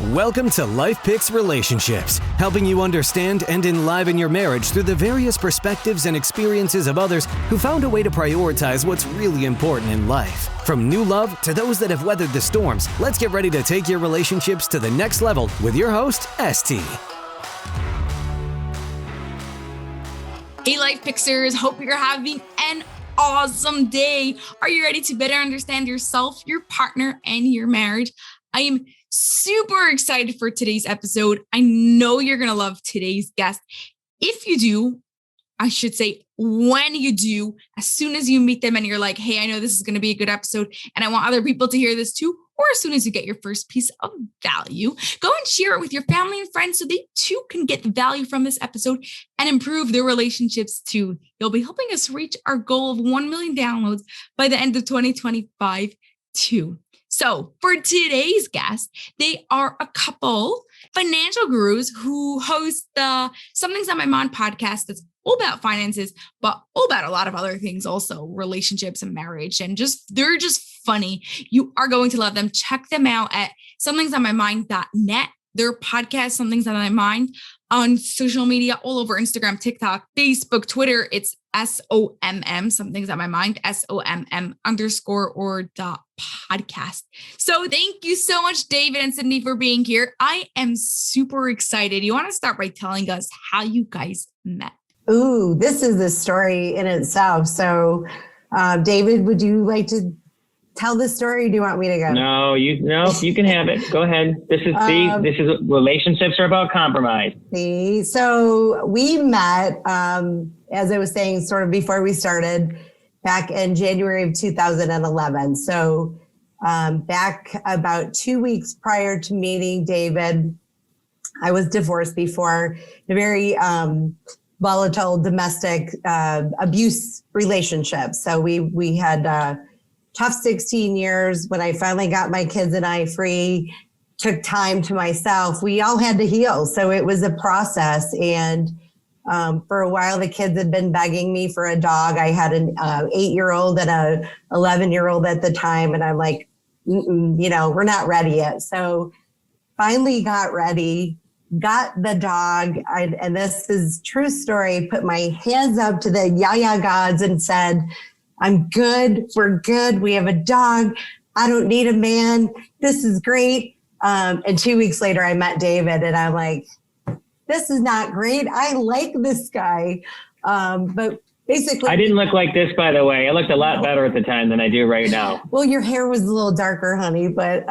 Welcome to Life Picks Relationships, helping you understand and enliven your marriage through the various perspectives and experiences of others who found a way to prioritize what's really important in life. From new love to those that have weathered the storms, let's get ready to take your relationships to the next level with your host, ST. Hey, Life Pixers, hope you're having an awesome day. Are you ready to better understand yourself, your partner, and your marriage? I am super excited for today's episode. I know you're going to love today's guest. If you do, I should say when you do, as soon as you meet them and you're like, hey, I know this is going to be a good episode and I want other people to hear this too, or as soon as you get your first piece of value, go and share it with your family and friends so they too can get the value from this episode and improve their relationships too. You'll be helping us reach our goal of 1 million downloads by the end of 2025 too. So for today's guest, they are a couple financial gurus who host the Something's on My Mind podcast that's all about finances, but all about a lot of other things also, relationships and marriage, and they're just funny. You are going to love them. Check them out at somethingsonmymind.net. Their podcast, Something's on My Mind, on social media, all over Instagram, TikTok, Facebook, Twitter. It's SOMM, Something's on My Mind, SOMM_or.podcast. So thank you so much, David and Sydney, for being here. I am super excited. You want to start by telling us how you guys met? Ooh, this is a story in itself. So, David, would you like to tell the story? Or do you want me to go? No, you can have it. Go ahead. This is relationships are about compromise. So we met, as I was saying, sort of before we started, back in January of 2011. So back about 2 weeks prior to meeting David, I was divorced before a very volatile domestic abuse relationship. So we had tough 16 years. When I finally got my kids and I free, took time to myself, we all had to heal. So it was a process. And for a while, the kids had been begging me for a dog. I had an 8-year-old and a 11-year-old at the time. And I'm like, we're not ready yet. So finally got ready, got the dog. And this is true story. Put my hands up to the yaya gods and said, I'm good. We're good. We have a dog. I don't need a man. This is great. And 2 weeks later, I met David and I'm like, this is not great. I like this guy. But basically, I didn't look like this, by the way. I looked a lot better at the time than I do right now. Well, your hair was a little darker, honey. But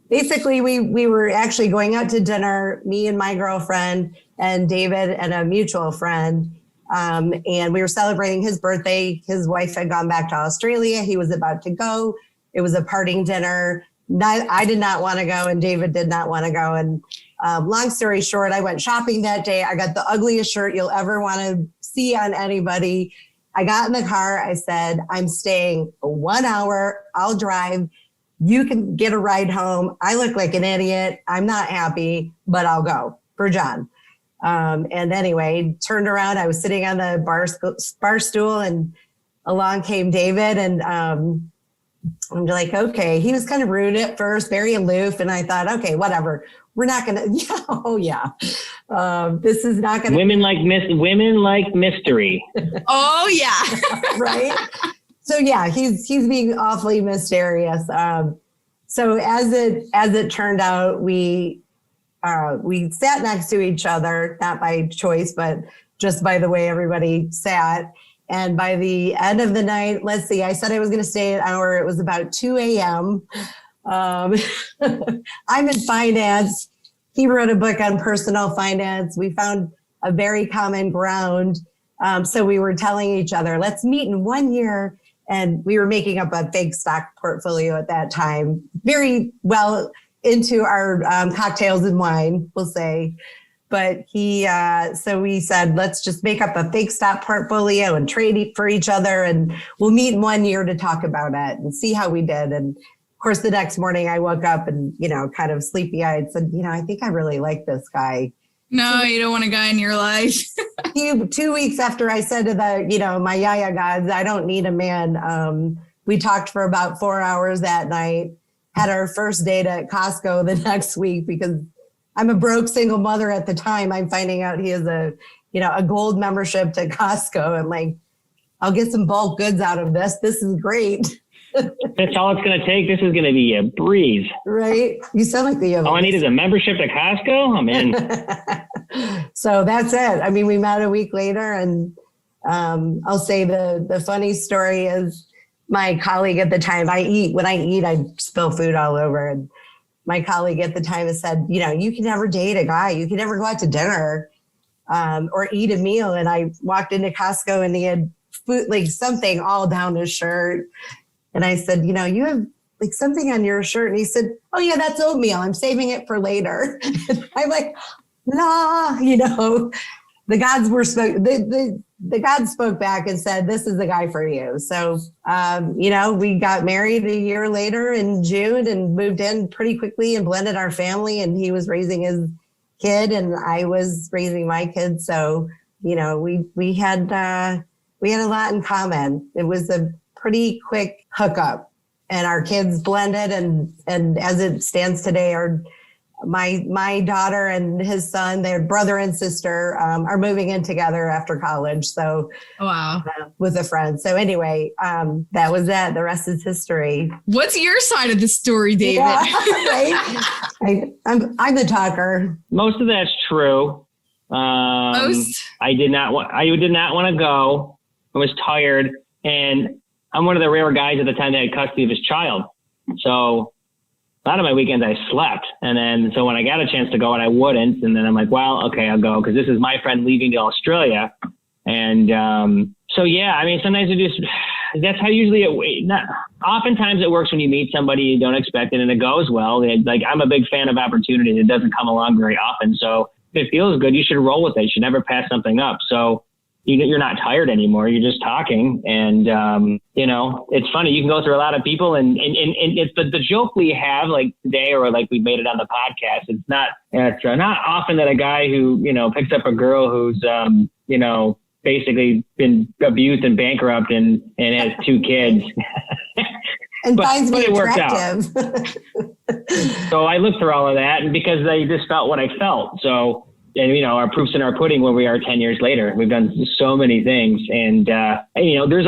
basically, we were actually going out to dinner, me and my girlfriend and David and a mutual friend. And we were celebrating his birthday. His wife had gone back to Australia. He was about to go. It was a parting dinner. I did not want to go and David did not want to go. And long story short, I went shopping that day. I got the ugliest shirt you'll ever want to see on anybody. I got in the car. I said, I'm staying 1 hour. I'll drive. You can get a ride home. I look like an idiot. I'm not happy, but I'll go for John. And anyway, turned around. I was sitting on the bar stool and along came David and I'm like, okay, he was kind of rude at first, very aloof. And I thought, okay, whatever. We're not going to, this is not going to. Women like mystery. Oh yeah. Right. So yeah, he's being awfully mysterious. So as it turned out, we sat next to each other, not by choice, but just by the way everybody sat. And by the end of the night, let's see, I said I was going to stay an hour. It was about 2 a.m. I'm in finance. He wrote a book on personal finance. We found a very common ground. So we were telling each other, let's meet in 1 year. And we were making up a fake stock portfolio at that time, very well into our cocktails and wine, we'll say. But so we said, let's just make up a fake stock portfolio and trade for each other. And we'll meet in 1 year to talk about it and see how we did. And of course, the next morning I woke up and, kind of sleepy eyed said, I think I really like this guy. No, you don't want a guy in your life. 2 weeks after I said to my yaya gods, I don't need a man. We talked for about 4 hours that night, had our first date at Costco the next week because I'm a broke single mother at the time. I'm finding out he has a gold membership to Costco. And like, I'll get some bulk goods out of this. This is great. That's all it's going to take. This is going to be a breeze. Right? You sound like the... All I need is a membership to Costco. I'm in. So that's it. I mean, we met a week later, and I'll say the funny story is my colleague at the time, when I eat, I spill food all over. And my colleague at the time has said, you can never date a guy. You can never go out to dinner or eat a meal. And I walked into Costco and he had food, like something all down his shirt. And I said, you have like something on your shirt. And he said, oh yeah, that's oatmeal. I'm saving it for later. And I'm like, nah, the gods were the gods spoke back and said, this is the guy for you. So, we got married a year later in June and moved in pretty quickly and blended our family. And he was raising his kid and I was raising my kid. So, we had a lot in common. It was a pretty quick hookup and our kids blended. And as it stands today, my daughter and his son, their brother and sister, are moving in together after college. So, wow, with a friend. So anyway, that was that. The rest is history. What's your side of the story, David? Yeah, right? I'm the talker. Most of that's true. Most? I did not want to go. I was tired, and I'm one of the rare guys at the time that had custody of his child. So a lot of my weekends I slept. And then, so when I got a chance to go and I wouldn't, and then I'm like, well, okay, I'll go. Cause this is my friend leaving to Australia. And, so yeah, I mean, sometimes that's how usually oftentimes it works when you meet somebody you don't expect it and it goes well. Like I'm a big fan of opportunity. It doesn't come along very often. So if it feels good, you should roll with it. You should never pass something up. So you're not tired anymore. You're just talking. And, it's funny. You can go through a lot of people and it's the joke we have like today, or like we made it on the podcast. It's not often that a guy who, picks up a girl who's, basically been abused and bankrupt and has 2 kids. And finds me it worked out. So I looked through all of that, and because I just felt what I felt. So, and, our proof's in our pudding where we are 10 years later. We've done so many things. And, there's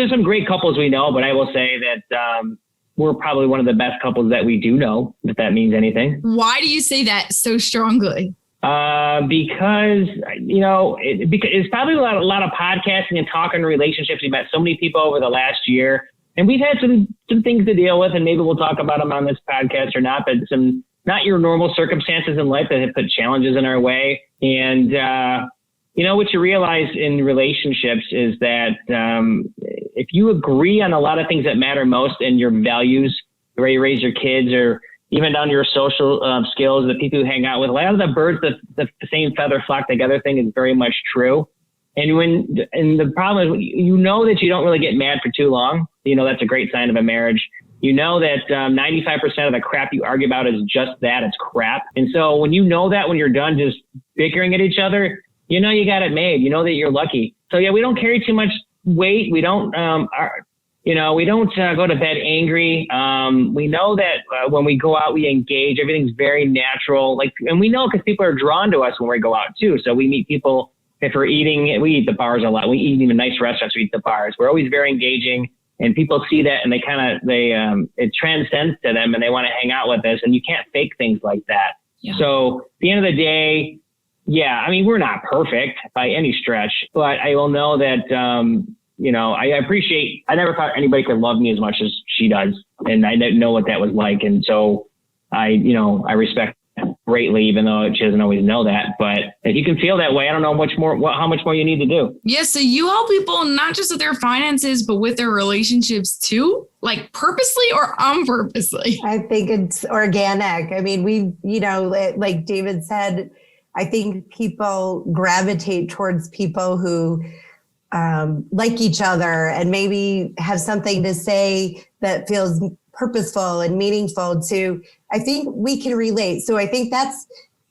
some great couples we know, but I will say that we're probably one of the best couples that we do know, if that means anything. Why do you say that so strongly? Because it's probably a lot of podcasting and talking relationships. We've met so many people over the last year, and we've had some things to deal with, and maybe we'll talk about them on this podcast or not, but some not your normal circumstances in life that have put challenges in our way. And, what you realize in relationships is that if you agree on a lot of things that matter most in your values, the way you raise your kids, or even down to your social skills, the people who hang out with, a lot of the birds, the same feather flock together thing is very much true. And the problem is, that you don't really get mad for too long. That's a great sign of a marriage. That 95% of the crap you argue about is just that, it's crap. And so when when you're done just bickering at each other, you got it made, that you're lucky. So yeah, we don't carry too much weight. We don't, we don't go to bed angry. We know that when we go out, we engage. Everything's very natural. And we know because people are drawn to us when we go out too. So we meet people. If we're eating, we eat the bars a lot. We eat even nice restaurants. We eat the bars. We're always very engaging, and people see that and it transcends to them and they want to hang out with us. And you can't fake things like that. Yeah. So at the end of the day, yeah, I mean, we're not perfect by any stretch, but I will know that, I appreciate, I never thought anybody could love me as much as she does. And I didn't know what that was like. And so I respect greatly, even though she doesn't always know that. But if you can feel that way, I don't know how much more you need to do. Yeah. So you help people not just with their finances, but with their relationships too, like purposely or unpurposely. I think it's organic. I mean, like David said, I think people gravitate towards people who like each other and maybe have something to say that feels purposeful and meaningful to, I think we can relate. So I think that's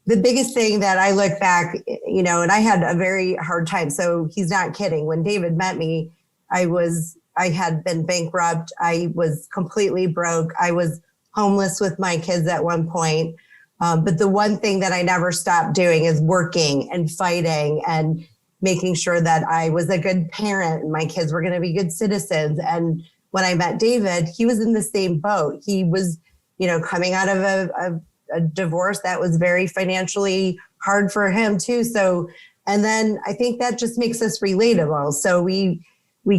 the biggest thing that I look back, and I had a very hard time. So he's not kidding. When David met me, I had been bankrupt. I was completely broke. I was homeless with my kids at one point. But the one thing that I never stopped doing is working and fighting and making sure that I was a good parent and my kids were going to be good citizens. And when I met David, he was in the same boat. He was, coming out of a divorce that was very financially hard for him too. So, and then I think that just makes us relatable. So we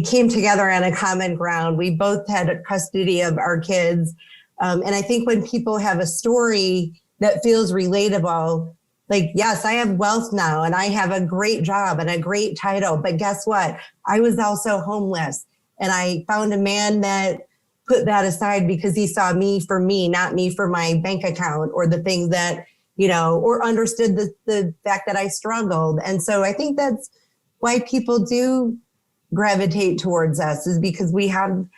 came together on a common ground. We both had custody of our kids. And I think when people have a story that feels relatable, like, yes, I have wealth now and I have a great job and a great title, but guess what? I was also homeless, and I found a man that put that aside because he saw me for me, not me for my bank account or the things that, or understood the fact that I struggled. And so I think that's why people do gravitate towards us, is because we can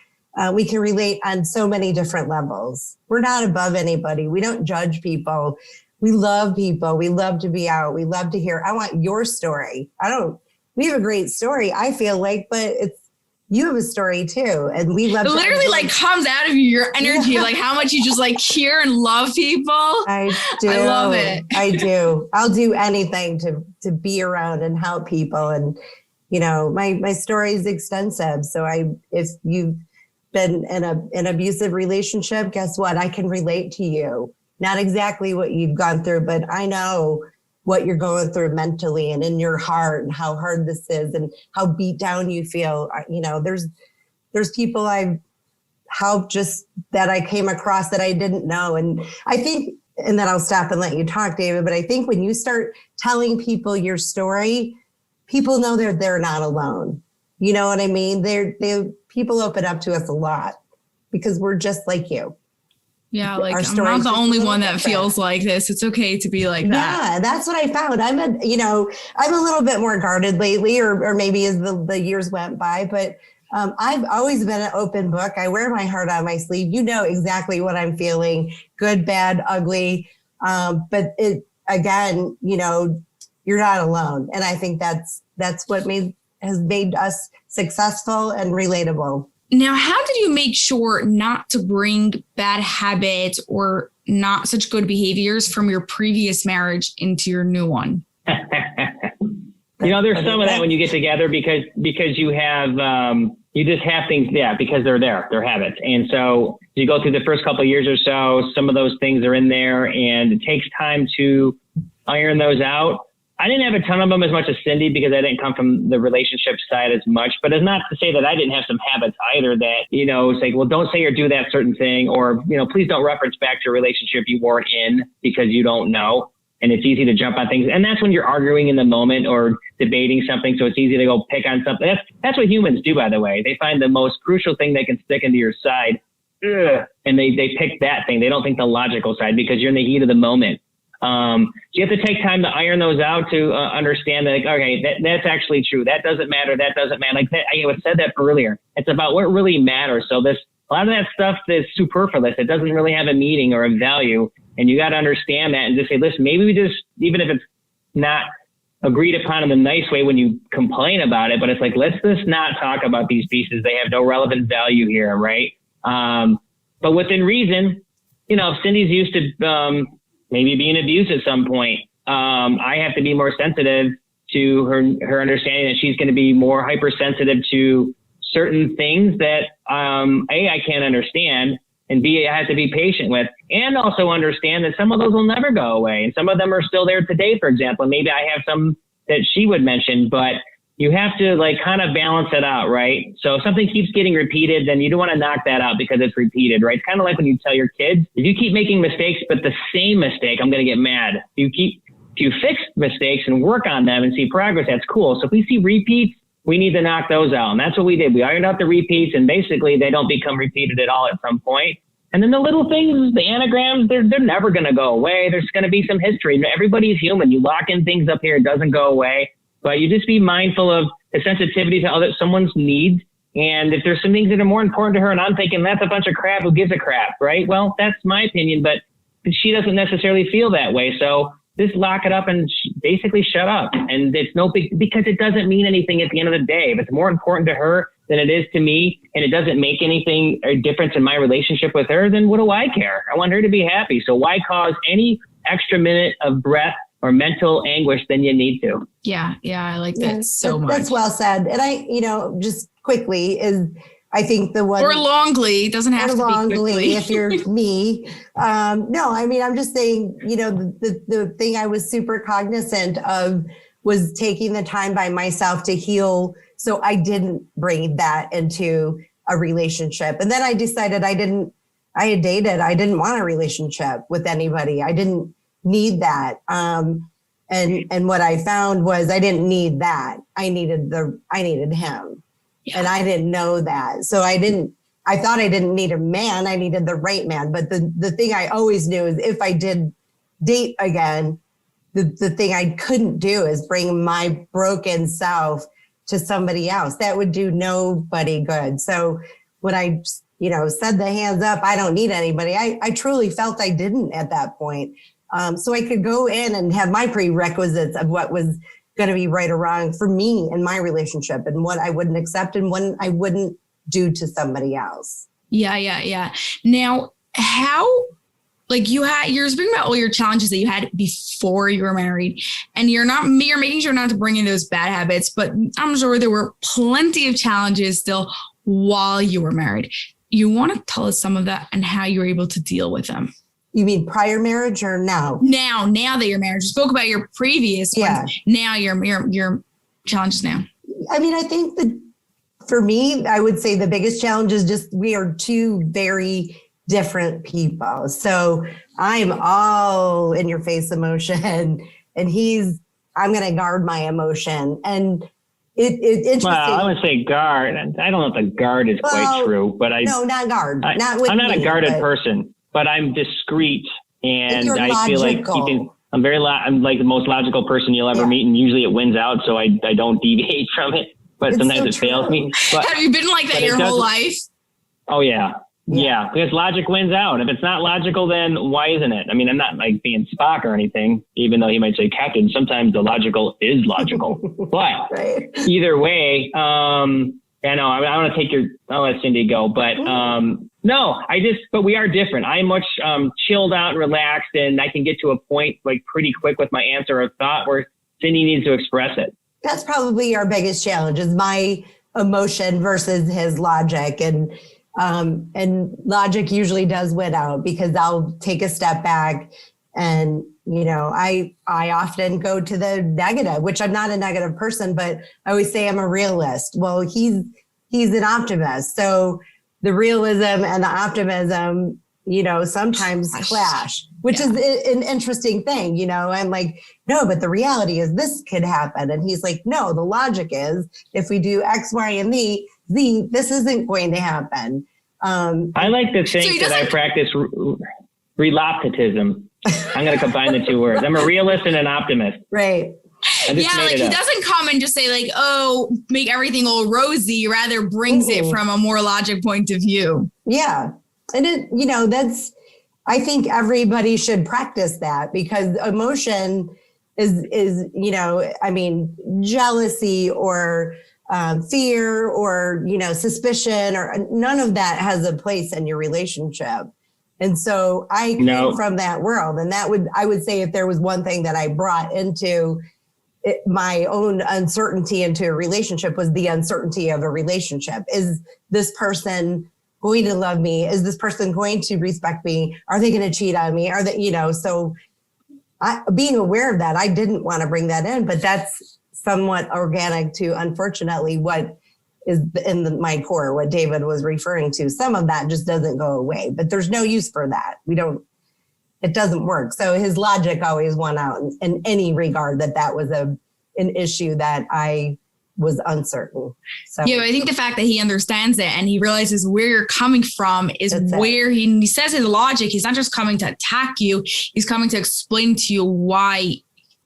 relate on so many different levels. We're not above anybody. We don't judge people. We love people. We love to be out. We love to hear, I want your story. We have a great story, I feel like, but you have a story too. And we love it literally like comes out of you, your energy, like how much you just like hear and love people. I do. I love it. I do. I'll do anything to be around and help people. And, my story is extensive. So if you've been in an abusive relationship, guess what? I can relate to you. Not exactly what you've gone through, but I know what you're going through mentally and in your heart and how hard this is and how beat down you feel. There's people I've helped just that I came across that I didn't know. And I think, and then I'll stop and let you talk, David, but I think when you start telling people your story, people know they're not alone. You know what I mean? People open up to us a lot because we're just like you. Yeah, like I'm not the only one that feels like this. It's okay to be like that. Yeah, that's what I found. I'm a little bit more guarded lately, or maybe as the years went by, but I've always been an open book. I wear my heart on my sleeve. You know exactly what I'm feeling, good, bad, ugly. But again, you're not alone. And I think that's what has made us successful and relatable. Now, how did you make sure not to bring bad habits or not such good behaviors from your previous marriage into your new one? There's some of that when you get together because you have, you just have things, because they're habits. And so you go through the first couple of years or so, some of those things are in there and it takes time to iron those out. I didn't have a ton of them as much as Cindy because I didn't come from the relationship side as much, but it's not to say that I didn't have some habits either that, it's like, well, don't say or do that certain thing, or, please don't reference back to a relationship you weren't in because you don't know. And it's easy to jump on things. And that's when you're arguing in the moment or debating something. So it's easy to go pick on something. That's what humans do, by the way. They find the most crucial thing they can stick into your side. And they pick that thing. They don't think the logical side because you're in the heat of the moment. So you have to take time to iron those out to understand that, like, okay, that's actually true. That doesn't matter. That doesn't matter. Like that, I said that earlier. It's about what really matters. So a lot of that stuff is superfluous. It doesn't really have a meaning or a value. And you got to understand that and just say, listen, maybe we just, even if it's not agreed upon in a nice way when you complain about it, but it's like, let's just not talk about these pieces. They have no relevant value here. Right. But within reason, if Cindy's used to, maybe being abused at some point. I have to be more sensitive to her understanding that she's going to be more hypersensitive to certain things that, A, I can't understand, and B, I have to be patient with, and also understand that some of those will never go away. And some of them are still there today, for example. Maybe I have some that she would mention, but you have to kind of balance it out, right? So if something keeps getting repeated, then you don't want to knock that out because it's repeated, right? It's kind of like when you tell your kids, if you keep making mistakes, but the same mistake, I'm going to get mad. If you fix mistakes and work on them and see progress, that's cool. So if we see repeats, we need to knock those out. And that's what we did. We ironed out the repeats and basically they don't become repeated at all at some point. And then the little things, the anagrams, they're never going to go away. There's going to be some history. Everybody's human. You lock in things up here, it doesn't go away. But you just be mindful of the sensitivity to someone's needs. And if there's some things that are more important to her and I'm thinking that's a bunch of crap, who gives a crap, right? Well, that's my opinion, but she doesn't necessarily feel that way. So just lock it up and basically shut up. And it's no big, because it doesn't mean anything at the end of the day. If it's more important to her than it is to me, and it doesn't make anything or difference in my relationship with her, then what do I care? I want her to be happy. So why cause any extra minute of breath or mental anguish than you need to? Yeah. I like that so much. That's well said. And I, just quickly is, I think the one, or longly, doesn't have to be quickly if you're me. No, I mean, I'm just saying, the thing I was super cognizant of was taking the time by myself to heal. So I didn't bring that into a relationship. And then I decided I had dated. I didn't want a relationship with anybody. I didn't need that. And what I found was I didn't need that. I needed him. Yeah. And I didn't know that. So I thought I didn't need a man. I needed the right man. But the thing I always knew is if I did date again, the thing I couldn't do is bring my broken self to somebody else. That would do nobody good. So when I, said the hands up, I don't need anybody, I truly felt I didn't at that point. So I could go in and have my prerequisites of what was going to be right or wrong for me in my relationship and what I wouldn't accept and what I wouldn't do to somebody else. Yeah. Now, how, you're speaking about all your challenges that you had before you were married, and you're making sure not to bring in those bad habits, but I'm sure there were plenty of challenges still while you were married. You want to tell us some of that and how you were able to deal with them? You mean prior marriage or now? Now that you're married. You spoke about your previous ones. Now your challenges now. I mean, I think that for me, I would say the biggest challenge is just we are two very different people. So I'm all in your face emotion and I'm going to guard my emotion. And it's interesting. Well, I would say guard. I don't know if the guard is quite true, but no, not guard. I'm not a guarded person. But I'm discreet, and I feel like I'm like the most logical person you'll ever meet, and usually it wins out, so I don't deviate from it. But sometimes it fails me. But, have you been like that your whole life? Oh yeah, because logic wins out. If it's not logical, then why isn't it? I mean, I'm not like being Spock or anything, even though he might say, Captain, sometimes the logical is logical. But either way, I know I want to take I'll let Cindy go, but but we are different. I'm much chilled out and relaxed, and I can get to a point like pretty quick with my answer or thought where Cindy needs to express it. That's probably our biggest challenge is my emotion versus his logic. And logic usually does win out because I'll take a step back and, I often go to the negative, which I'm not a negative person, but I always say I'm a realist. Well, he's an optimist. So the realism and the optimism, sometimes clash, which is an interesting thing. I'm like, no, but the reality is this could happen. And he's like, no, the logic is if we do X, Y, and Z, this isn't going to happen. I like to think that I practice relativism. I'm going to combine the two words. I'm a realist and an optimist. Right. He doesn't come and just say make everything all rosy, rather brings it from a more logic point of view. Yeah. And I think everybody should practice that because emotion is jealousy or fear or, suspicion or none of that has a place in your relationship. And so I came from that world. And I would say if there was one thing that I brought into my own uncertainty into a relationship was the uncertainty of a relationship. Is this person going to love me? Is this person going to respect me? Are they going to cheat on me? Are they, so being aware of that, I didn't want to bring that in, but that's somewhat organic to, unfortunately, what is in my core, what David was referring to. Some of that just doesn't go away, but there's no use for that. It doesn't work. So his logic always won out in any regard that was an issue that I was uncertain. So I think the fact that he understands it and he realizes where you're coming from is where he says his logic. He's not just coming to attack you. He's coming to explain to you why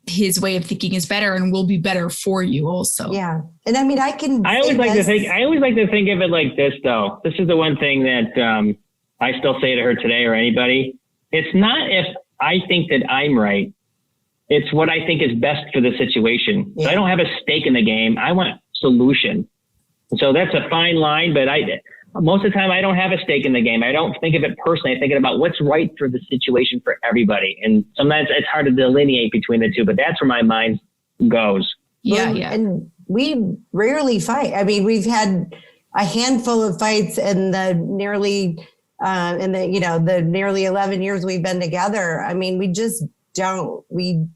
his way of thinking is better and will be better for you also. Yeah. And I mean, I always like to think of it like this though. This is the one thing that I still say to her today or anybody. It's not if I think that I'm right. It's what I think is best for the situation. Yeah. So I don't have a stake in the game. I want solution. And so that's a fine line, but most of the time I don't have a stake in the game. I don't think of it personally. I think about what's right for the situation for everybody. And sometimes it's hard to delineate between the two, but that's where my mind goes. Yeah. And we rarely fight. I mean, we've had a handful of fights in the nearly 11 years we've been together. I mean, we just don't, we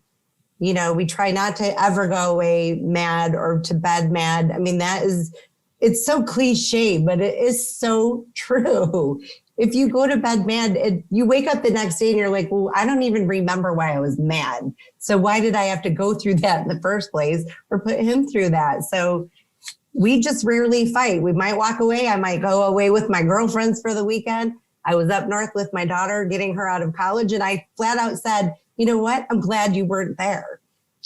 try not to ever go away mad or to bed mad. I mean, it's so cliche, but it is so true. If you go to bed mad, you wake up the next day and you're like, well, I don't even remember why I was mad. So why did I have to go through that in the first place or put him through that? So we just rarely fight. We might walk away. I might go away with my girlfriends for the weekend. I was up north with my daughter, getting her out of college. And I flat out said, you know what? I'm glad you weren't there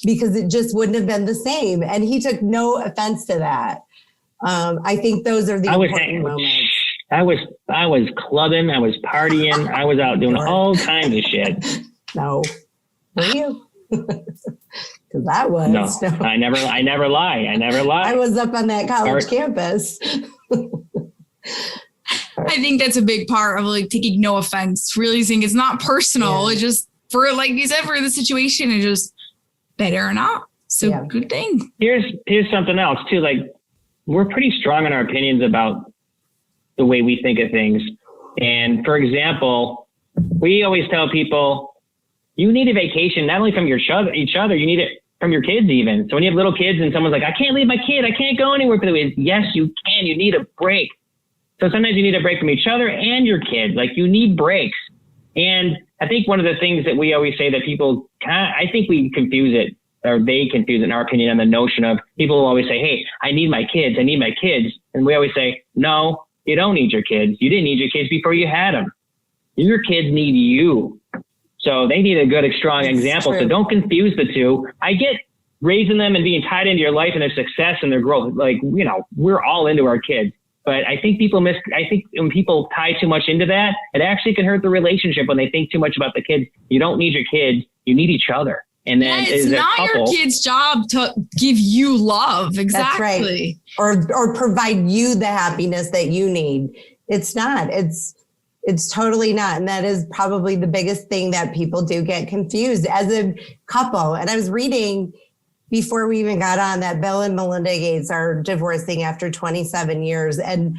because it just wouldn't have been the same. And he took no offense to that. I think those are the important moments. I was clubbing, I was partying, I was out doing all kinds of shit. No, were you? Because I was. No, I never lie. I was up on that college campus. I think that's a big part of like taking no offense, realizing it's not personal. It's just for, like you said, for the situation, it's just better or not. So good thing. Here's something else too. Like, we're pretty strong in our opinions about the way we think of things. And for example, we always tell people, you need a vacation, not only from each other, you need it from your kids even. So when you have little kids and someone's like, I can't leave my kid, I can't go anywhere for the week. Yes, you can. You need a break. So sometimes you need a break from each other and your kids. Like, you need breaks. And I think one of the things that we always say that people I think we confuse it, or they confuse it, in our opinion, on the notion of people will always say, hey, I need my kids. And we always say, no, you don't need your kids. You didn't need your kids before you had them. Your kids need you. So they need a good, strong example. So don't confuse the two. I get raising them and being tied into your life and their success and their growth. Like, we're all into our kids. But I think when people tie too much into that, it actually can hurt the relationship when they think too much about the kids. You don't need your kids. You need each other. And then it's not your kid's job to give you love. Exactly. That's right. Or provide you the happiness that you need. It's not. It's totally not. And that is probably the biggest thing that people do get confused as a couple. And I was reading before we even got on that Bill and Melinda Gates are divorcing after 27 years. And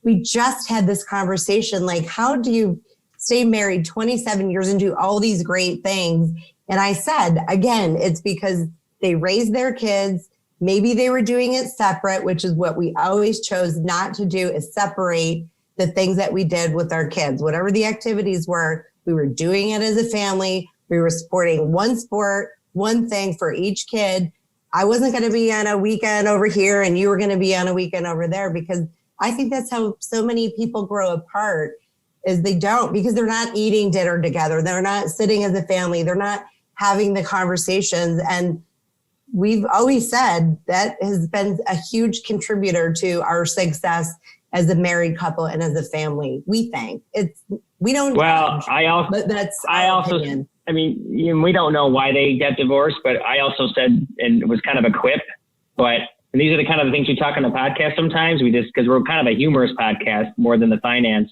we just had this conversation, like, how do you stay married 27 years and do all these great things? And I said, again, it's because they raised their kids. Maybe they were doing it separate, which is what we always chose not to do, is separate the things that we did with our kids. Whatever the activities were, we were doing it as a family. We were supporting one sport, one thing for each kid. I wasn't going to be on a weekend over here and you were going to be on a weekend over there, because I think that's how so many people grow apart, is they don't, because they're not eating dinner together. They're not sitting as a family. They're not having the conversations. And we've always said that has been a huge contributor to our success as a married couple and as a family. We think we don't. Well, judge, but that's our opinion. I mean, we don't know why they got divorced, but I also said, and it was kind of a quip, and these are the kind of things we talk on the podcast sometimes. Because we're kind of a humorous podcast more than the finance.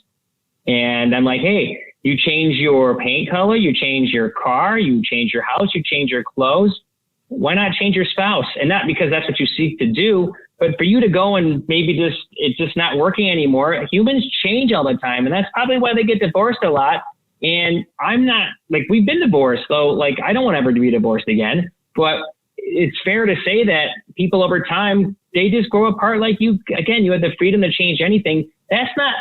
And I'm like, hey, you change your paint color, you change your car, you change your house, you change your clothes. Why not change your spouse? And not because that's what you seek to do, but for you to go and maybe it's just not working anymore. Humans change all the time. And that's probably why they get divorced a lot. And I'm not, like, we've been divorced, so like, I don't want to ever be divorced again, but it's fair to say that people over time, they just grow apart. Like you had the freedom to change anything. That's not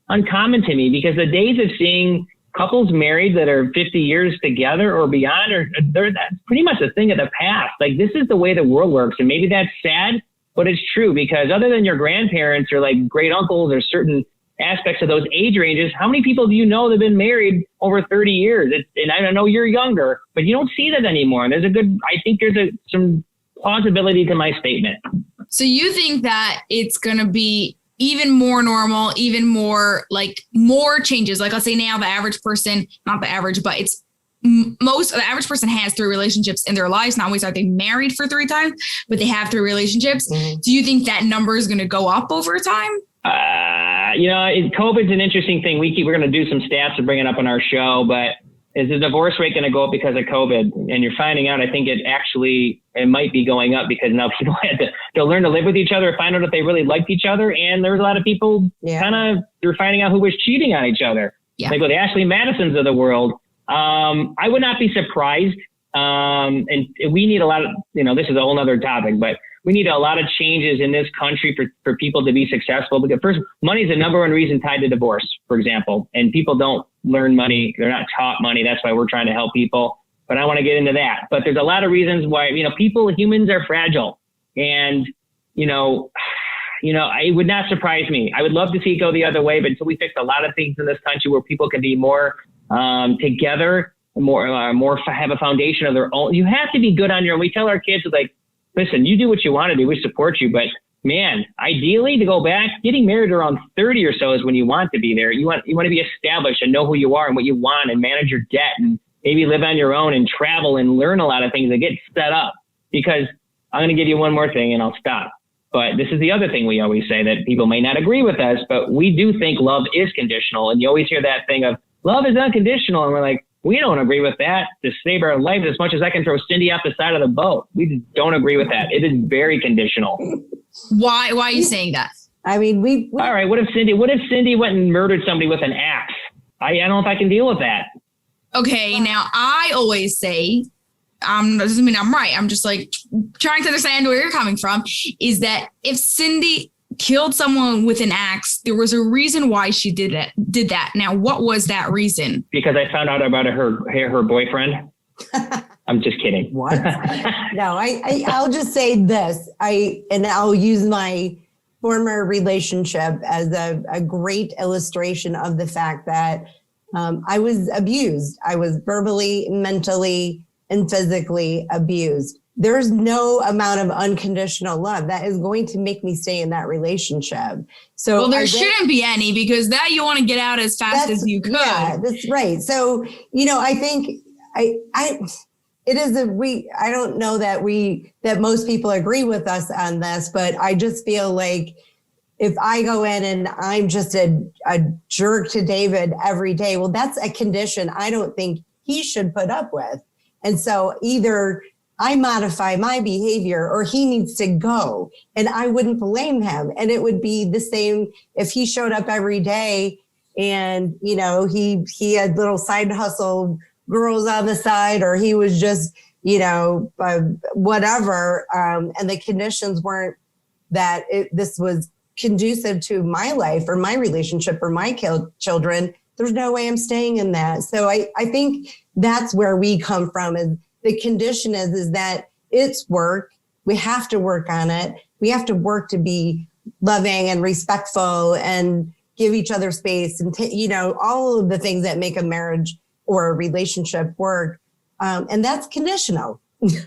uncommon to me, because the days of seeing couples married that are 50 years together or beyond, that's pretty much a thing of the past. Like, this is the way the world works. And maybe that's sad, but it's true, because other than your grandparents or like great uncles or certain aspects of those age ranges, how many people do you know that have been married over 30 years? And I don't know, you're younger, but you don't see that anymore. And I think there's some plausibility to my statement. So you think that it's going to be even more normal, even more, like, more changes? Like, let's say now the average person, not the average, but it's the average person has 3 relationships in their lives. Not always are they married for 3 times, but they have 3 relationships. Mm-hmm. Do you think that number is going to go up over time? COVID's an interesting thing. We're going to do some stats to bring it up on our show, but is the divorce rate going to go up because of COVID? And you're finding out, I think it might be going up because now people had to learn to live with each other, find out if they really liked each other. And there was a lot of people they're finding out who was cheating on each other. Yeah. Like with the Ashley Madisons of the world. I would not be surprised. And we need a lot of, this is a whole other topic, but we need a lot of changes in this country for people to be successful. Because first, money is the number one reason tied to divorce, for example, and people don't learn money. They're not taught money. That's why we're trying to help people. But I want to get into that. But there's a lot of reasons why, humans are fragile. And, it would not surprise me. I would love to see it go the other way, but until we fix a lot of things in this country where people can be more together, more have a foundation of their own. You have to be good on your own. We tell our kids, like, listen, you do what you want to do. We support you. But man, ideally to go back, getting married around 30 or so is when you want to be there. You want to be established and know who you are and what you want and manage your debt and maybe live on your own and travel and learn a lot of things and get set up. Because I'm going to give you one more thing and I'll stop. But this is the other thing we always say that people may not agree with us, but we do think love is conditional. And you always hear that thing of love is unconditional. And we're like, we don't agree with that. To save our life as much as I can throw Cindy off the side of the boat. We just don't agree with that. It is very conditional. Why are you saying that? I mean, we all right. What if Cindy went and murdered somebody with an axe? I don't know if I can deal with that. Okay. Now I always say, doesn't mean I'm right. I'm just like trying to understand where you're coming from, is that if Cindy killed someone with an axe, there was a reason why she did that. Now, what was that reason? Because I found out about her boyfriend. I'm just kidding. What? No, I'll just say this. I'll use my former relationship as a great illustration of the fact that I was abused. I was verbally, mentally, and physically abused. There's no amount of unconditional love that is going to make me stay in that relationship. So well, there shouldn't be any, because that you want to get out as fast as you could. Yeah, that's right. So, I think I don't know that most people agree with us on this, but I just feel like if I go in and I'm just a jerk to David every day, well, that's a condition I don't think he should put up with. And so either I modify my behavior or he needs to go, and I wouldn't blame him. And it would be the same if he showed up every day and, he had little side hustle girls on the side, or he was just, whatever. And the conditions weren't that this was conducive to my life or my relationship or my children. There's no way I'm staying in that. So I think that's where we come from. Is the condition is that it's work. We have to work on it. We have to work to be loving and respectful and give each other space and, all of the things that make a marriage or a relationship work. And that's conditional.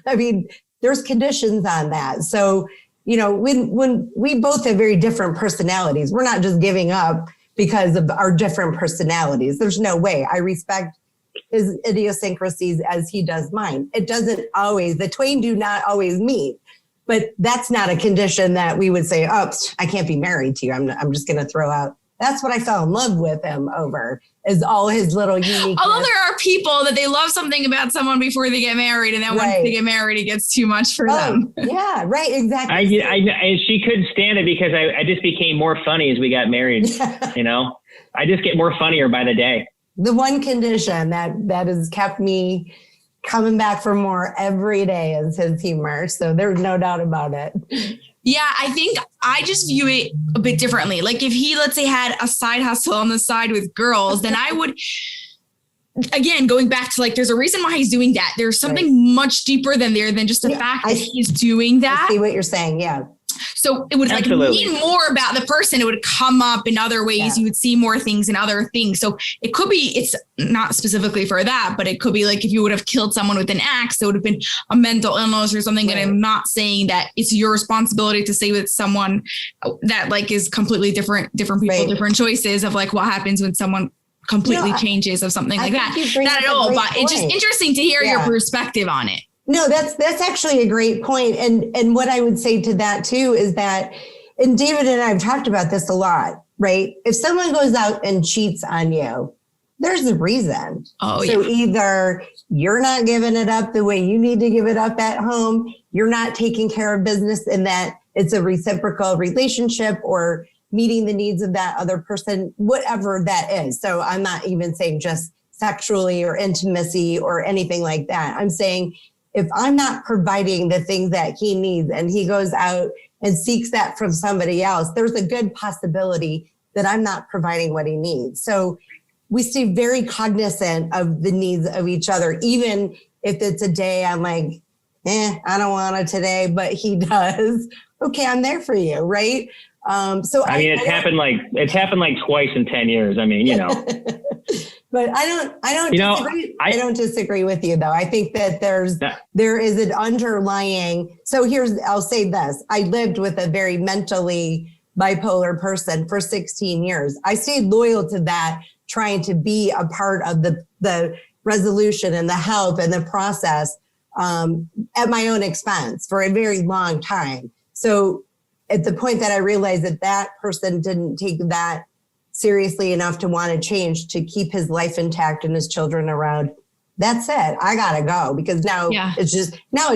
I mean, there's conditions on that. So, when we both have very different personalities, we're not just giving up because of our different personalities. There's no way. I respect his idiosyncrasies as he does mine. It doesn't always, the twain do not always meet, but that's not a condition that we would say, oh, I can't be married to you. I'm just going to throw out. That's what I fell in love with him over, is all his little unique. Although there are people that they love something about someone before they get married, and then once they get married, it gets too much for them. Yeah, right, exactly. She couldn't stand it because I just became more funny as we got married. I just get more funnier by the day. The one condition that has kept me coming back for more every day is his humor. So there's no doubt about it. Yeah, I think I just view it a bit differently. Like if he, let's say, had a side hustle on the side with girls, then I would, again, going back to like, there's a reason why he's doing that. There's something much deeper than just the fact that he's doing that. I see what you're saying. Yeah. So it would mean more about the person. It would come up in other ways. Yeah. You would see more things in other things. So it could be, it's not specifically for that, but it could be like if you would have killed someone with an axe, it would have been a mental illness or something. Right. And I'm not saying that it's your responsibility to stay with someone that like is completely different people, different choices of like what happens when someone completely changes of something like that. Not at all, but it's just interesting to hear your perspective on it. No, that's actually a great point. And what I would say to that too is that, and David and I have talked about this a lot, right? If someone goes out and cheats on you, there's a reason. So either you're not giving it up the way you need to give it up at home, you're not taking care of business in that it's a reciprocal relationship or meeting the needs of that other person, whatever that is. So I'm not even saying just sexually or intimacy or anything like that. I'm saying if I'm not providing the things that he needs and he goes out and seeks that from somebody else, there's a good possibility that I'm not providing what he needs. So we stay very cognizant of the needs of each other, even if it's a day I'm like, I don't want it today, but he does. Okay, I'm there for you, right? So I mean, it's happened like twice in 10 years. I mean, you know. But I don't disagree with you though. I think that there is an underlying. So I'll say this. I lived with a very mentally bipolar person for 16 years. I stayed loyal to that, trying to be a part of the resolution and the help and the process at my own expense for a very long time. So at the point that I realized that person didn't take that seriously enough to want to change, to keep his life intact and his children around, that's it. I gotta go because now it's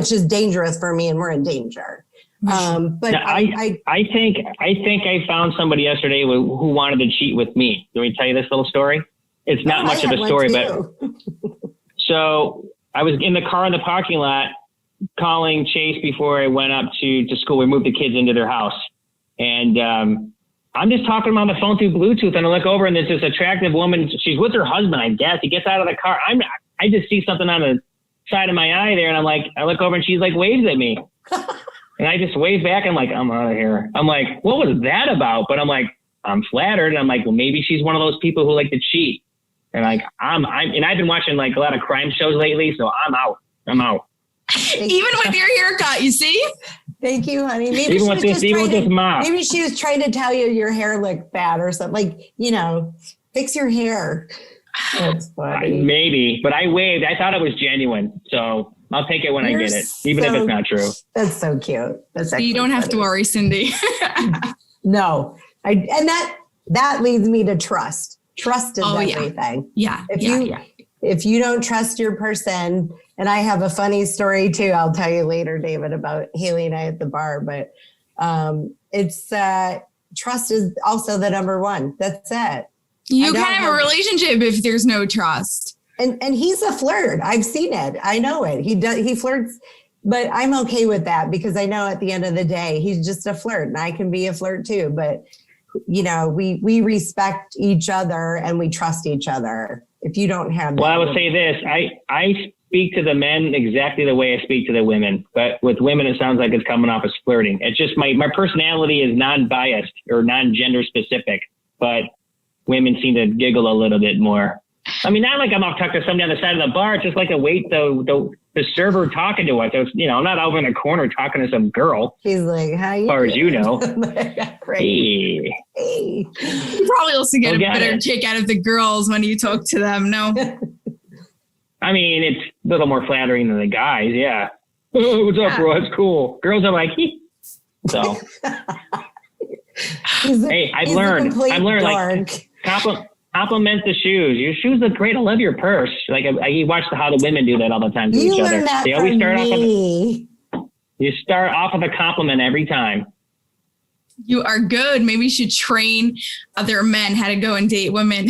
just dangerous for me and we're in danger. But I think I found somebody yesterday who wanted to cheat with me. Let me tell you this little story. It's not much of a story, but so I was in the car in the parking lot calling Chase before I went up to school. We moved the kids into their house, and I'm just talking to him on the phone through Bluetooth, and I look over and there's this attractive woman. She's with her husband, I guess. He gets out of the car. I just see something on the side of my eye there, and I look over and she's like waves at me. And I just wave back. I'm like, I'm out of here. I'm like, what was that about? But I'm like, I'm flattered. And I'm like, well, maybe she's one of those people who like to cheat. And like, and I've been watching like a lot of crime shows lately. So I'm out. Even with your haircut, you see? Thank you, honey. Maybe she was trying to tell you your hair looked bad or something. Like, fix your hair. That's funny. Maybe, but I waved. I thought it was genuine. So I'll take it when I get it, even if it's not true. That's so cute. So you don't have to worry, Cindy. No. And that leads me to trust. Trust is everything. Yeah. If you don't trust your person, and I have a funny story too, I'll tell you later, David, about Haley and I at the bar, but it's trust is also the number one. That's it. You can't have a relationship if there's no trust. And he's a flirt. I've seen it. I know it. He flirts, but I'm okay with that because I know at the end of the day, he's just a flirt and I can be a flirt too. But, we respect each other and we trust each other. If you don't have that. Well, I would say this. I speak to the men exactly the way I speak to the women. But with women, it sounds like it's coming off as flirting. It's just my personality is non-biased or non-gender specific. But women seem to giggle a little bit more. I mean, not like I'm off talking to somebody on the side of the bar. It's just like the server talking to us. I'm not over in the corner talking to some girl. He's like, how you? As far as you know. Hey. You probably also get a better kick out of the girls when you talk to them. No. I mean, it's a little more flattering than the guys. Yeah. Oh, what's up, bro? It's cool. Girls are like, so. Hey, I've learned like compliment the shoes. Your shoes look great. I love your purse. Like I watch how the women do that all the time to each other. They always start off you start off with a compliment every time. You are good. Maybe you should train other men how to go and date women.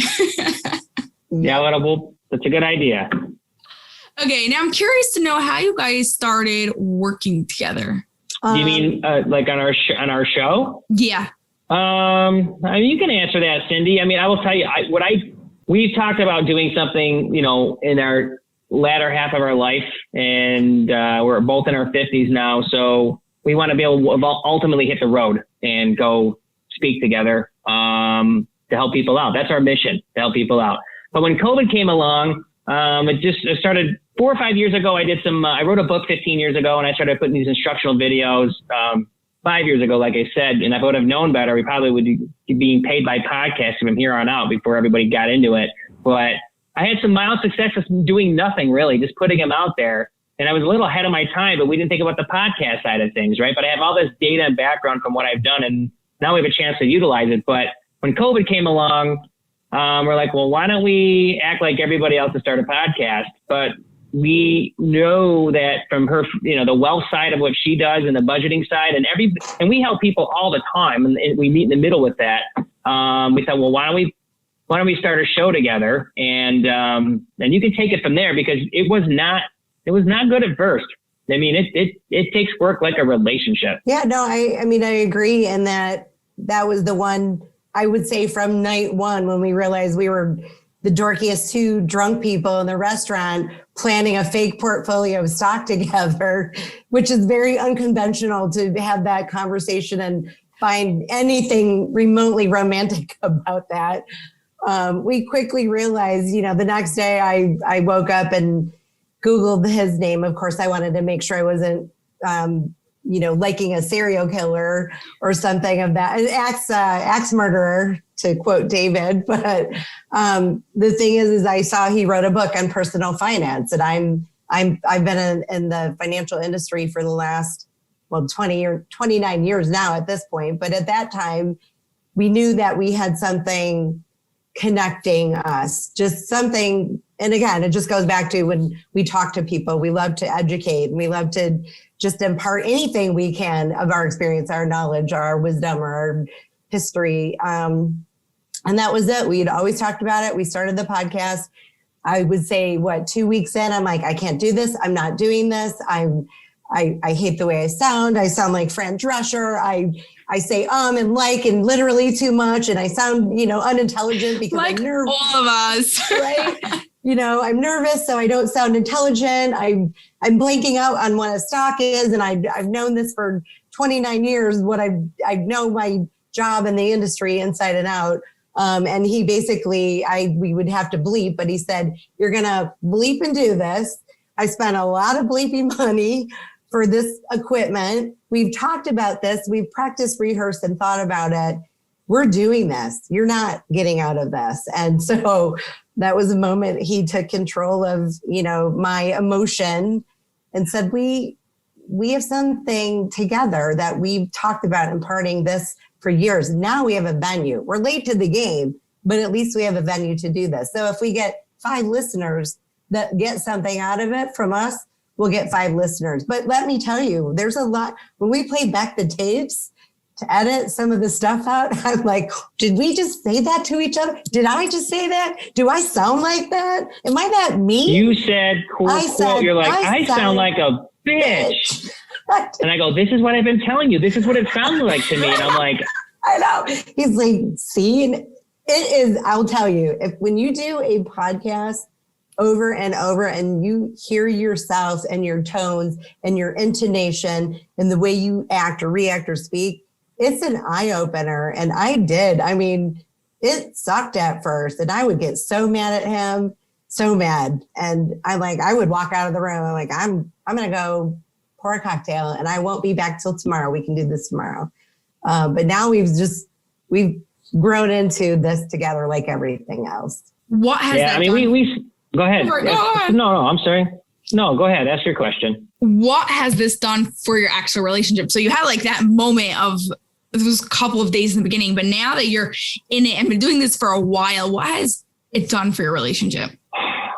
Yeah, well, that's a good idea. Okay, now I'm curious to know how you guys started working together. You mean like on our show? Yeah. You can answer that, Cindy. I mean, I will tell you we've talked about doing something, in our latter half of our life, and we're both in our 50s now. So we want to be able to ultimately hit the road and go speak together to help people out. That's our mission, to help people out. But when COVID came along, it started 4 or 5 years ago. I wrote a book 15 years ago, and I started putting these instructional videos 5 years ago, like I said. And if I would have known better, we probably would be being paid by podcasting from here on out before everybody got into it. but I had some mild successes doing nothing really, just putting them out there. And I was a little ahead of my time, but we didn't think about the podcast side of things, right? But I have all this data and background from what I've done, and now we have a chance to utilize it. But when COVID came along, we're like, well, why don't we act like everybody else and start a podcast? But we know that from her, the wealth side of what she does and the budgeting side and we help people all the time, and we meet in the middle with that. We thought, well, why don't we start a show together? And you can take it from there, because it was not good at first. I mean, it takes work like a relationship. Yeah, no, I mean, I agree. And that was the one, I would say, from night one, when we realized we were the dorkiest two drunk people in the restaurant planning a fake portfolio of stock together, which is very unconventional to have that conversation and find anything remotely romantic about that. We quickly realized, the next day I woke up and Googled his name. Of course, I wanted to make sure I wasn't, liking a serial killer or something of that, axe murderer, to quote David. But the thing is I saw he wrote a book on personal finance, and I've been in the financial industry for the last 29 years now at this point. But at that time, we knew that we had something connecting us, just something. And again, it just goes back to when we talk to people, we love to educate, and we love to just impart anything we can of our experience, our knowledge, our wisdom, our history. And that was it. We'd always talked about it. We started the podcast. I would say, 2 weeks in, I'm like, I can't do this. I'm not doing this. I hate the way I sound. I sound like Fran Drescher. I say and like and literally too much, and I sound unintelligent because like I'm nervous. All of us, right? I'm nervous, so I don't sound intelligent. I'm blanking out on what a stock is, and I've known this for 29 years. What I know my job in the industry inside and out. And he basically, we would have to bleep, but he said, "You're gonna bleep and do this." I spent a lot of bleeping money for this equipment. We've talked about this. We've practiced, rehearsed, and thought about it. We're doing this. You're not getting out of this. And so that was a moment he took control of, my emotion and said, we have something together that we've talked about imparting this for years. Now we have a venue. We're late to the game, but at least we have a venue to do this. So if we get 5 listeners that get something out of it from us, we'll get 5 listeners. But let me tell you, there's a lot. When we played back the tapes to edit some of the stuff out, I'm like, did we just say that to each other? Did I just say that? Do I sound like that? Am I that mean? You said, you're like, I sound like a bitch. And I go, this is what I've been telling you. This is what it sounded like to me. And I'm like, I know. He's like, see, it is, I'll tell you, when you do a podcast over and over and you hear yourself and your tones and your intonation and the way you act or react or speak, it's an eye opener. And I did. I mean, it sucked at first, and I would get so mad at him, so mad. And I would walk out of the room. I'm like, I'm going to go pour a cocktail and I won't be back till tomorrow. We can do this tomorrow. But now we've grown into this together like everything else. What has that done? we go ahead. Go on. No, I'm sorry. No, go ahead. Ask your question. What has this done for your actual relationship? So you had like that moment of those couple of days in the beginning, but now that you're in it and been doing this for a while, what has it done for your relationship?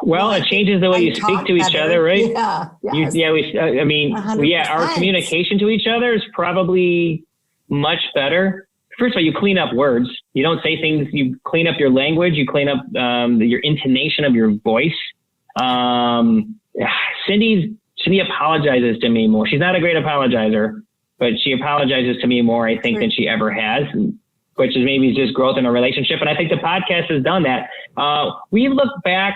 Well, it changes the way you speak to each other, right? Yeah. Yes. Our communication to each other is probably much better. First of all, you clean up words. You don't say things. You clean up your language. You clean up your intonation of your voice. Cindy apologizes to me more. She's not a great apologizer, but she apologizes to me more, I think, than she ever has, which is maybe just growth in a relationship. And I think the podcast has done that. We look back.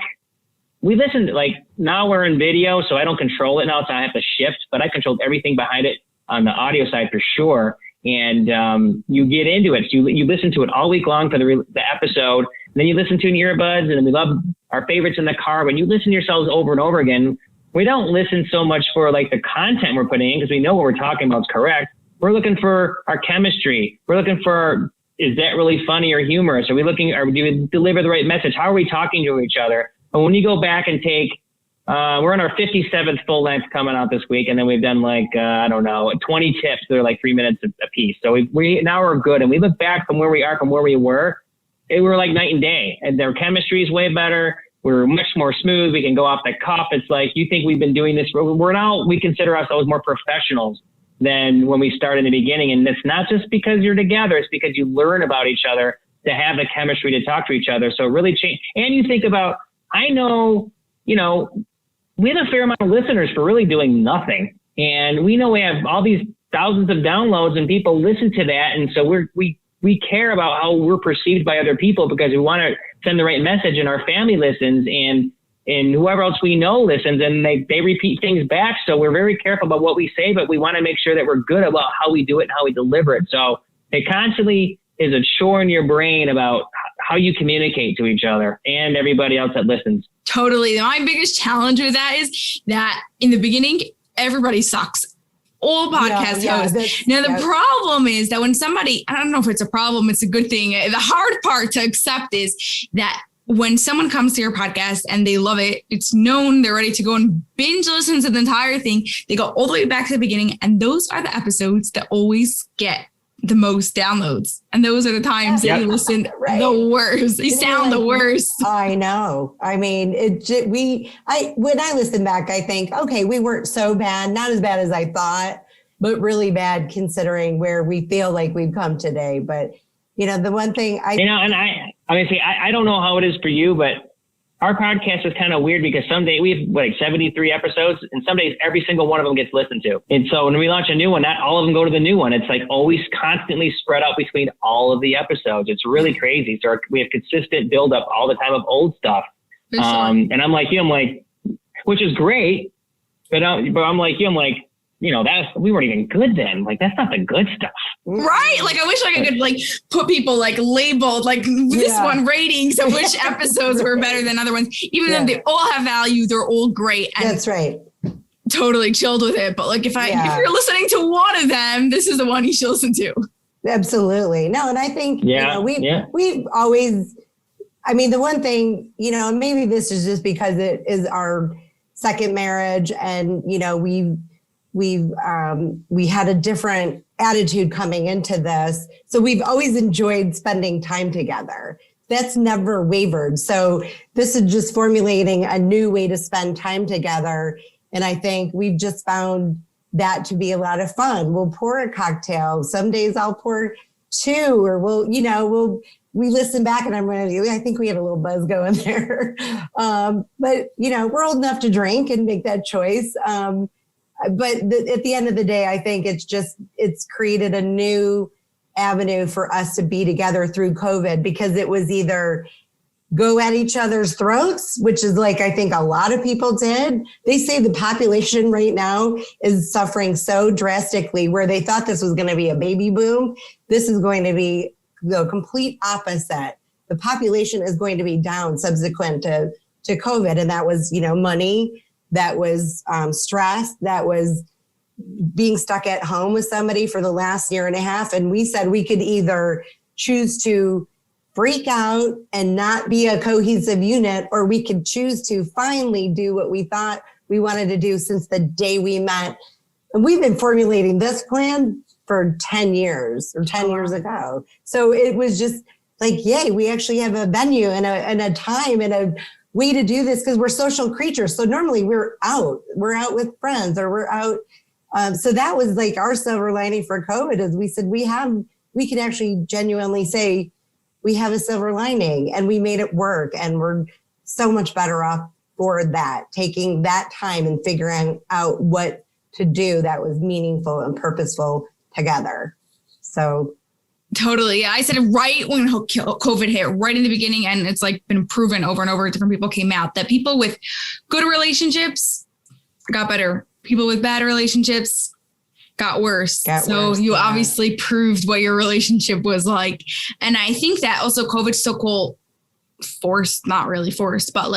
We listened, now we're in video, so I don't control it now, so I have to shift, but I controlled everything behind it on the audio side for sure. And you get into it. So you listen to it all week long for the episode, and then you listen to it in earbuds, and we love our favorites in the car. When you listen to yourselves over and over again, we don't listen so much for the content we're putting in, because we know what we're talking about is correct. We're looking for our chemistry. We're looking for is that really funny or humorous? Do we deliver the right message? How are we talking to each other? But when you go back and take, we're on our 57th full length coming out this week. And then we've done 20 tips. They're like 3 minutes a piece. So we now we're good. And we look back from where we are, from where we were, we're like night and day. And their chemistry is way better. We're much more smooth. We can go off the cuff. It's like, you think we've been doing this. We consider ourselves more professionals than when we started in the beginning. And it's not just because you're together. It's because you learn about each other, to have the chemistry to talk to each other. So it really changed. And you think about, I know, we have a fair amount of listeners for really doing nothing. And we know we have all these thousands of downloads and people listen to that. And so we care about how we're perceived by other people, because we want to send the right message, and our family listens, and whoever else we know listens, and they repeat things back. So we're very careful about what we say, but we want to make sure that we're good about how we do it and how we deliver it. So it constantly is a chore in your brain about how you communicate to each other and everybody else that listens. Totally. My biggest challenge with that is that in the beginning, everybody sucks. All podcast hosts. Now, the problem is that when somebody, I don't know if it's a problem, it's a good thing. The hard part to accept is that when someone comes to your podcast and they love it, it's known, they're ready to go and binge listen to the entire thing. They go all the way back to the beginning. And those are the episodes that always get the most downloads. And those are the times that you listen the worst. They sound the worst. I know. I mean, when I listen back, I think, okay, we weren't so bad, not as bad as I thought, but really bad considering where we feel like we've come today. But, the one thing I don't know how it is for you, but our podcast is kind of weird because some days we have 73 episodes, and some days every single one of them gets listened to. And so when we launch a new one, not all of them go to the new one. It's like always constantly spread out between all of the episodes. It's really crazy. So we have consistent buildup all the time of old stuff. Sure. And I'm like, which is great, but I'm like, we weren't even good then. Like, that's not the good stuff. Right. Like, I wish I could put people labeled this one ratings of which episodes were better than other ones, even though they all have value. They're all great. And that's right. Totally chilled with it. But if you're listening to one of them, this is the one you should listen to. Absolutely. No. And I think, we've always, the one thing, maybe this is just because it is our second marriage, and, we had a different attitude coming into this. So we've always enjoyed spending time together. That's never wavered. So this is just formulating a new way to spend time together. And I think we've just found that to be a lot of fun. We'll pour a cocktail. Some days I'll pour two, or we listen back and I think we had a little buzz going there. But we're old enough to drink and make that choice. But at the end of the day, I think it's created a new avenue for us to be together through COVID, because it was either go at each other's throats, which is I think a lot of people did. They say the population right now is suffering so drastically, where they thought this was going to be a baby boom. This is going to be the complete opposite. The population is going to be down subsequent to COVID. And that was, money. That was stress, that was being stuck at home with somebody for the last year and a half. And we said we could either choose to freak out and not be a cohesive unit, or we could choose to finally do what we thought we wanted to do since the day we met. And we've been formulating this plan for 10 years or 10 years ago. So it was just yay, we actually have a venue and a time and a way to do this, because we're social creatures. So normally we're out with friends, or we're out. So that was our silver lining for COVID, is we said we can actually genuinely say we have a silver lining, and we made it work. And we're so much better off for that, taking that time and figuring out what to do that was meaningful and purposeful together. So totally. Yeah. I said it right when COVID hit, right in the beginning. And it's been proven over and over. Different people came out that people with good relationships got better. People with bad relationships got worse. You obviously proved what your relationship was like. And I think that also COVID's so cool. Forced, not really forced, but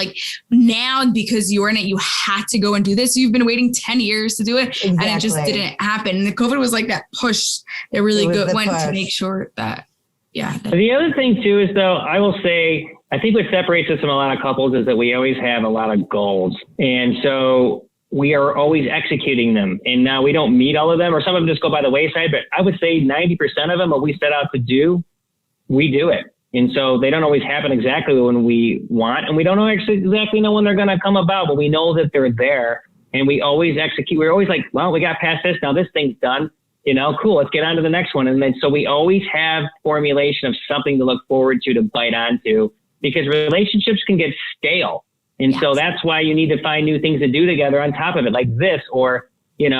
now, because you're in it, you had to go and do this. You've been waiting 10 years to do it. Exactly. And it just didn't happen. And the COVID was that push that really went to make sure that Yeah. The other thing too is, though, I will say, I think what separates us from a lot of couples is that we always have a lot of goals. And so we are always executing them. And now we don't meet all of them, or some of them just go by the wayside, but I would say 90% of them, what we set out to do, we do it. And so they don't always happen exactly when we want, and we don't exactly know when they're going to come about, but we know that they're there, and we always execute. We're always like, well, we got past this. Now this thing's done. Cool. Let's get on to the next one. And then, so we always have formulation of something to look forward to bite onto, because relationships can get stale. And so that's why you need to find new things to do together on top of it, like this, or, you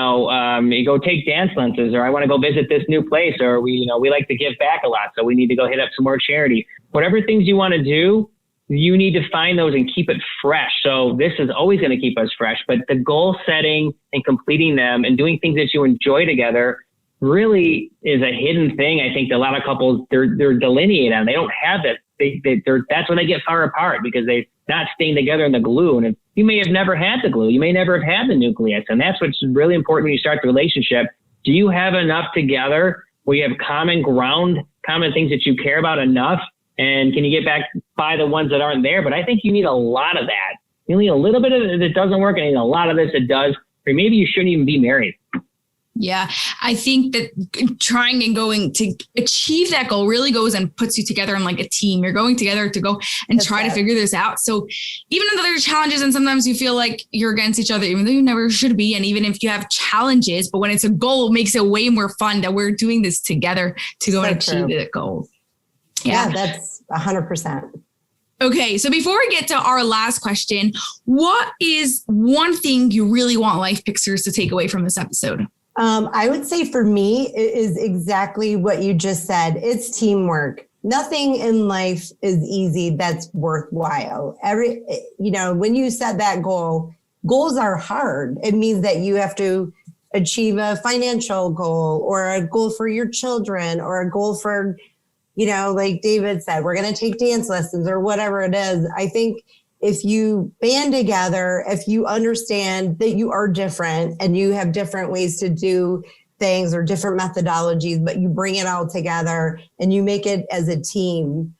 go take dance lessons, or I want to go visit this new place, or we like to give back a lot, so we need to go hit up some more charity. Whatever things you want to do, you need to find those and keep it fresh. So this is always going to keep us fresh, but the goal setting and completing them and doing things that you enjoy together really is a hidden thing. I think that a lot of couples, they're delineated on. They don't have it. That's when they get far apart, because they're not staying together in the glue. And you may have never had the glue. You may never have had the nucleus. And that's what's really important when you start the relationship. Do you have enough together where you have common ground, common things that you care about enough? And can you get back by the ones that aren't there? But I think you need a lot of that. You need a little bit of it that doesn't work, and a lot of this that does. Or maybe you shouldn't even be married. Yeah, I think that trying and going to achieve that goal really goes and puts you together in like a team. You're going together to go and try to figure this out. So even though there's challenges and sometimes you feel like you're against each other, even though you never should be. And even if you have challenges, but when it's a goal, it makes it way more fun that we're doing this together to go and achieve that goal. Yeah, that's 100%. Okay, so before we get to our last question, what is one thing you really want Life Pixers to take away from this episode? I would say for me, it is exactly what you just said. It's teamwork. Nothing in life is easy that's worthwhile. When you set that goal, goals are hard. It means that you have to achieve a financial goal, or a goal for your children, or a goal for, like David said, we're going to take dance lessons, or whatever it is. I think if you band together, if you understand that you are different and you have different ways to do things or different methodologies, but you bring it all together and you make it as a team,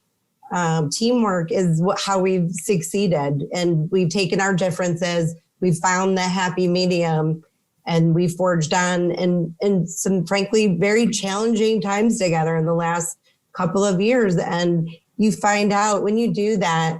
teamwork is how we've succeeded. And we've taken our differences, we've found the happy medium, and we forged on in some, frankly, very challenging times together in the last couple of years. And you find out when you do that,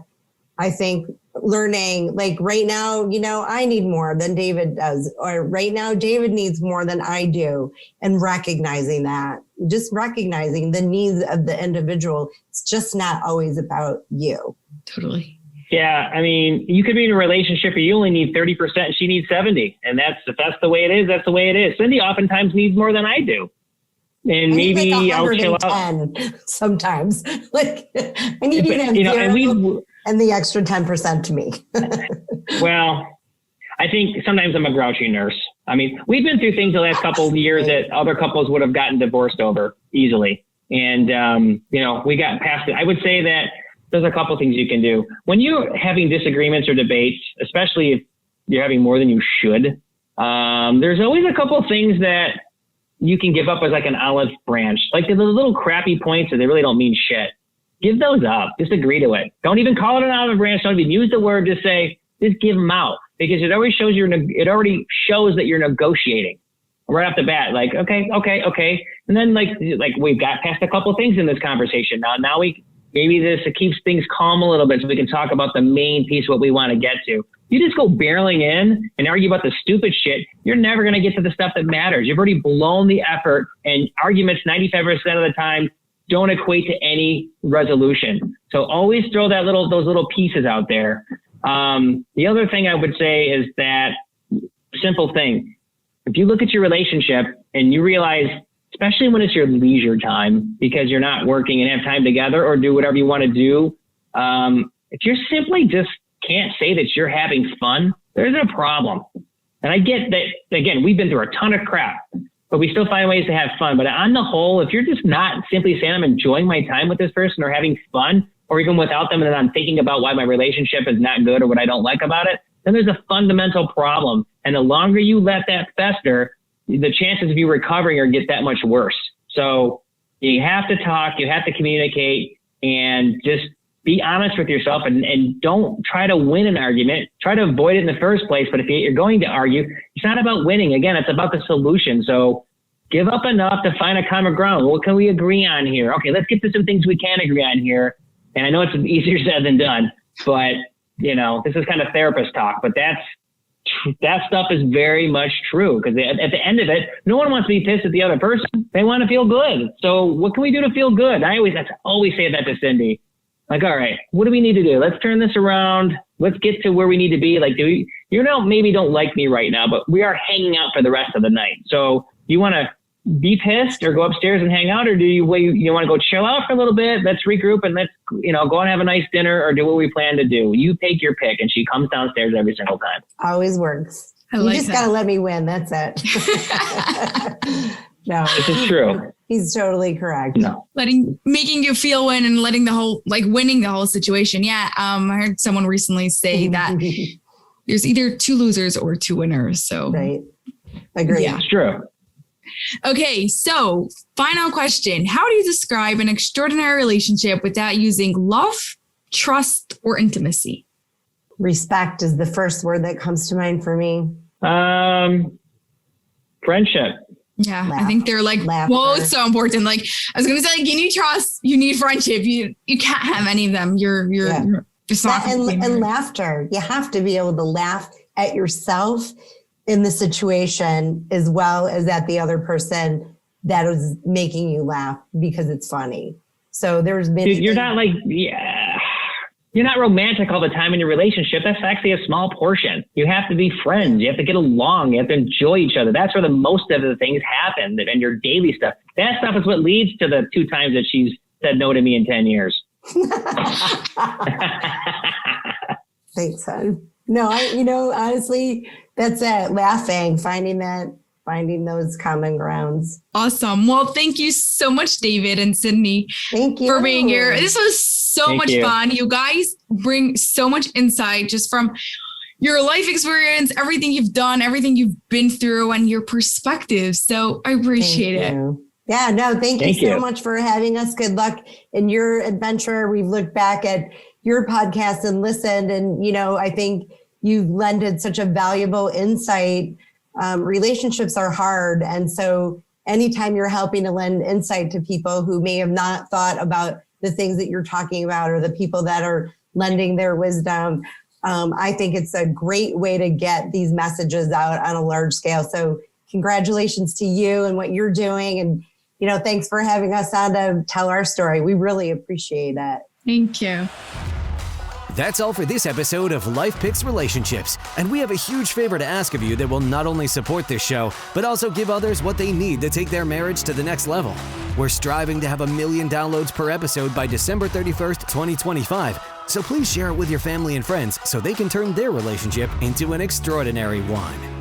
I think learning, like right now, I need more than David does, or right now David needs more than I do. And recognizing that, just recognizing the needs of the individual. It's just not always about you. Totally. Yeah. I mean, you could be in a relationship where you only need 30% and she needs 70. And if that's the way it is, that's the way it is. Cindy oftentimes needs more than I do. And maybe like I'll chill out. Sometimes. Like I need you to have zero and the extra 10% to me. Well, I think sometimes I'm a grouchy nurse. I mean, we've been through things the last couple of years that other couples would have gotten divorced over easily. And, we got past it. I would say that there's a couple things you can do. When you're having disagreements or debates, especially if you're having more than you should, there's always a couple things that you can give up as like an olive branch. Like the little crappy points that they really don't mean shit. Give those up. Just agree to it. Don't even call it an olive branch. Don't even use the word. Just give them out, because it already shows that you're negotiating right off the bat. Like, okay. And then like we've got past a couple of things in this conversation. Now maybe it keeps things calm a little bit so we can talk about the main piece, what we want to get to. You just go barreling in and argue about the stupid shit, you're never going to get to the stuff that matters. You've already blown the effort, and arguments 95% of the time don't equate to any resolution. So always throw those little pieces out there. The other thing I would say is that simple thing. If you look at your relationship and you realize, especially when it's your leisure time, because you're not working and have time together or do whatever you want to do, if you're simply just can't say that you're having fun, there's a problem. And I get that, again, we've been through a ton of crap, but we still find ways to have fun. But on the whole, if you're just not simply saying I'm enjoying my time with this person or having fun, or even without them, and then I'm thinking about why my relationship is not good or what I don't like about it, then there's a fundamental problem. And the longer you let that fester, the chances of you recovering or get that much worse. So, You have to talk, you have to communicate, and just be honest with yourself, and don't try to win an argument. Try to avoid it in the first place. But if you're going to argue, it's not about winning. Again, it's about the solution. So give up enough to find a common ground. What can we agree on here? Okay, let's get to some things we can agree on here. And I know it's easier said than done, but this is kind of therapist talk, but that stuff is very much true, because at the end of it, no one wants to be pissed at the other person. They want to feel good. So what can we do to feel good? I always say that to Cindy. Like, all right, what do we need to do? Let's turn this around. Let's get to where we need to be. Like, maybe don't like me right now, but we are hanging out for the rest of the night. So you want to be pissed or go upstairs and hang out, or do you want to go chill out for a little bit? Let's regroup and let's, go and have a nice dinner, or do what we plan to do. You take your pick. And she comes downstairs every single time. Always works. You just got to let me win. That's it. No, this is true. He's totally correct. No. Making you feel win and letting winning the whole situation. Yeah. I heard someone recently say that there's either 2 losers or 2 winners. So right. Agree. Yeah. It's true. Okay. So final question. How do you describe an extraordinary relationship without using love, trust, or intimacy? Respect is the first word that comes to mind for me. Friendship. Yeah, I think they're it's so important. Like I was going to say, you need trust, you need friendship. You can't have any of them. You're just not. And laughter. You have to be able to laugh at yourself in the situation as well as at the other person that is making you laugh because it's funny. So there's many. You're not you're not romantic all the time in your relationship. That's actually a small portion. You have to be friends. You have to get along. You have to enjoy each other. That's where the most of the things happen, and your daily stuff. That stuff is what leads to the 2 times that she's said no to me in 10 years. Thanks, son. No, honestly, that's it. Laughing, finding those common grounds. Awesome. Well, thank you so much, David and Sydney. Thank you for being here. This was so much fun. You guys bring so much insight just from your life experience, everything you've done, everything you've been through, and your perspective. So I appreciate it. Yeah, no, thank you so much for having us. Good luck in your adventure. We've looked back at your podcast and listened, and, I think you've lended such a valuable insight. Relationships are hard. And so anytime you're helping to lend insight to people who may have not thought about the things that you're talking about, or the people that are lending their wisdom, I think it's a great way to get these messages out on a large scale. So congratulations to you and what you're doing. And, thanks for having us on to tell our story. We really appreciate it. Thank you. That's all for this episode of Life Picks Relationships, and we have a huge favor to ask of you that will not only support this show, but also give others what they need to take their marriage to the next level. We're striving to have 1 million downloads per episode by December 31st, 2025, so please share it with your family and friends so they can turn their relationship into an extraordinary one.